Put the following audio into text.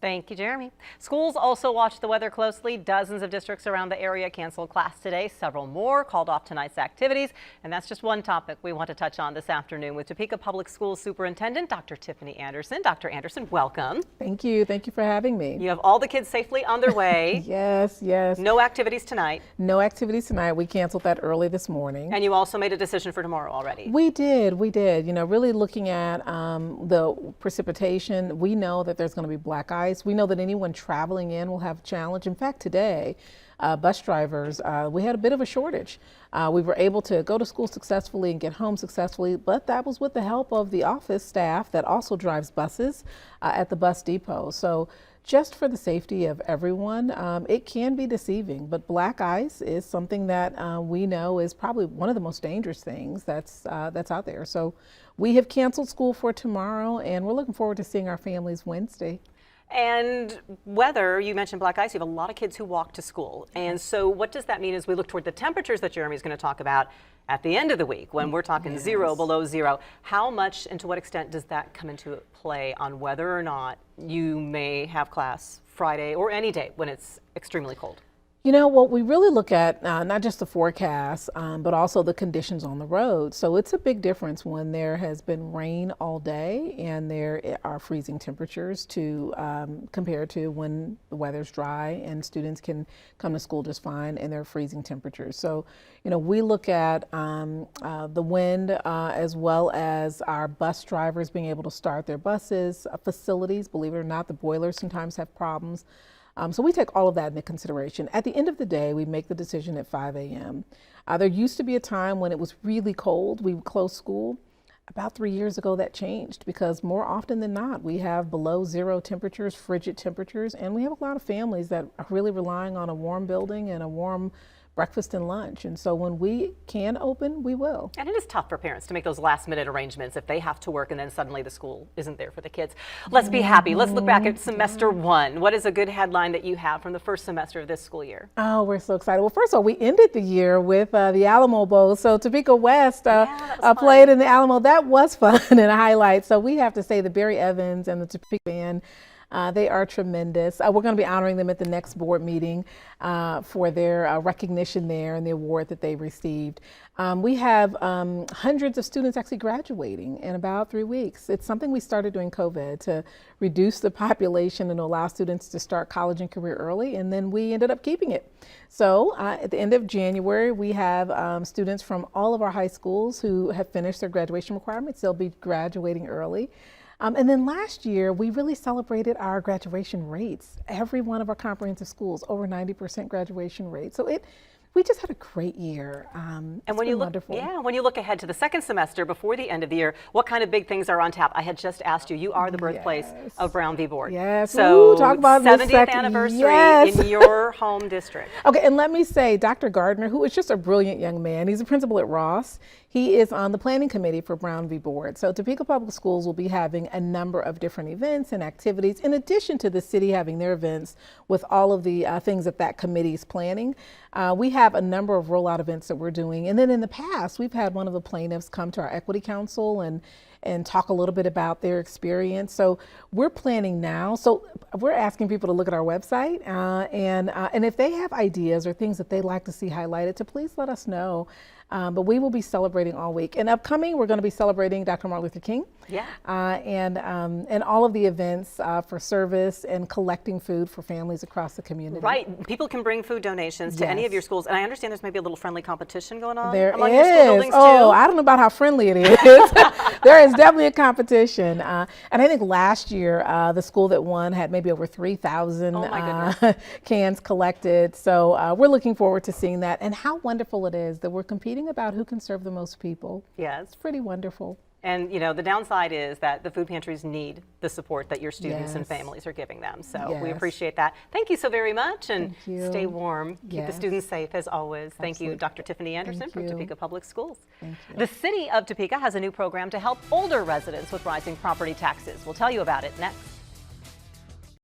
Thank you, Jeremy. Schools also watch the weather closely. Dozens of districts around the area canceled class today. Several more called off tonight's activities. And that's just one topic we want to touch on this afternoon with Topeka Public Schools Superintendent Dr. Tiffany Anderson. Dr. Anderson, welcome. Thank you. Thank you for having me. You have all the kids safely on their way. Yes. No activities tonight. No activities tonight. We canceled that early this morning. And you also made a decision for tomorrow already. We did. You know, really looking at the precipitation, we know that there's going to be black ice. We know that anyone traveling in will have a challenge. In fact, today, bus drivers, we had a bit of a shortage. We were able to go to school successfully and get home successfully, but that was with the help of the office staff that also drives buses at the bus depot. So just for the safety of everyone, it can be deceiving, but black ice is something that we know is probably one of the most dangerous things that's out there. So we have canceled school for tomorrow, and we're looking forward to seeing our families Wednesday. And weather, you mentioned black ice, you have a lot of kids who walk to school. And so what does that mean as we look toward the temperatures that Jeremy's going to talk about at the end of the week when we're talking zero, below zero? How much and to what extent does that come into play on whether or not you may have class Friday or any day when it's extremely cold? You know, what we really look at, not just the forecast, but also the conditions on the road. So it's a big difference when there has been rain all day and there are freezing temperatures compared to when the weather's dry and students can come to school just fine and there are freezing temperatures. So, you know, we look at the wind as well as our bus drivers being able to start their buses, facilities. Believe it or not, the boilers sometimes have problems. So we take all of that into consideration. At the end of the day, we make the decision at 5 a.m. There used to be a time when it was really cold, we would close school. About 3 years ago, that changed because more often than not, we have below zero temperatures, frigid temperatures, and we have a lot of families that are really relying on a warm building and a warm breakfast and lunch. And so when we can open, we will. And it is tough for parents to make those last minute arrangements if they have to work and then suddenly the school isn't there for the kids. Let's be happy. Let's look back at semester one. What is a good headline that you have from the first semester of this school year? Oh, we're so excited. Well, first of all, we ended the year with the Alamo Bowl. So Topeka West played in the Alamo. That was fun and a highlight. So we have to say the Barry Evans and the Topeka band, they are tremendous. We're going to be honoring them at the next board meeting for their recognition there and the award that they received. We have hundreds of students actually graduating in about 3 weeks. It's something we started during COVID to reduce the population and allow students to start college and career early, and then we ended up keeping it. So at the end of January, we have students from all of our high schools who have finished their graduation requirements. They'll be graduating early. And then last year, we really celebrated our graduation rates. Every one of our comprehensive schools, over 90% graduation rate. So we just had a great year. And when you look ahead to the second semester before the end of the year, what kind of big things are on tap? I had just asked you. You are the birthplace of Brown v. Board. Yes. So talk about 70th anniversary in your home district. Okay, and let me say, Dr. Gardner, who is just a brilliant young man, he's a principal at Ross. He is on the planning committee for Brown v. Board. So Topeka Public Schools will be having a number of different events and activities, in addition to the city having their events with all of the things that committee is planning. We have a number of rollout events that we're doing. And then in the past, we've had one of the plaintiffs come to our equity council and talk a little bit about their experience. So we're planning now. So we're asking people to look at our website and if they have ideas or things that they'd like to see highlighted, to please let us know. But we will be celebrating all week. And upcoming, we're going to be celebrating Dr. Martin Luther King. Yeah. And all of the events for service and collecting food for families across the community. Right. People can bring food donations to any of your schools. And I understand there's maybe a little friendly competition going on among your school buildings too. Oh, I don't know about how friendly it is. There is definitely a competition. And I think last year, the school that won had maybe over 3,000 cans collected. So we're looking forward to seeing that. And how wonderful it is that we're competing about who can serve the most people. Yes. It's pretty wonderful. And, you know, the downside is that the food pantries need the support that your students and families are giving them. So we appreciate that. Thank you so very much, and stay warm. Keep the students safe as always. Thank you, Dr. Tiffany Anderson from Topeka Public Schools. The city of Topeka has a new program to help older residents with rising property taxes. We'll tell you about it next.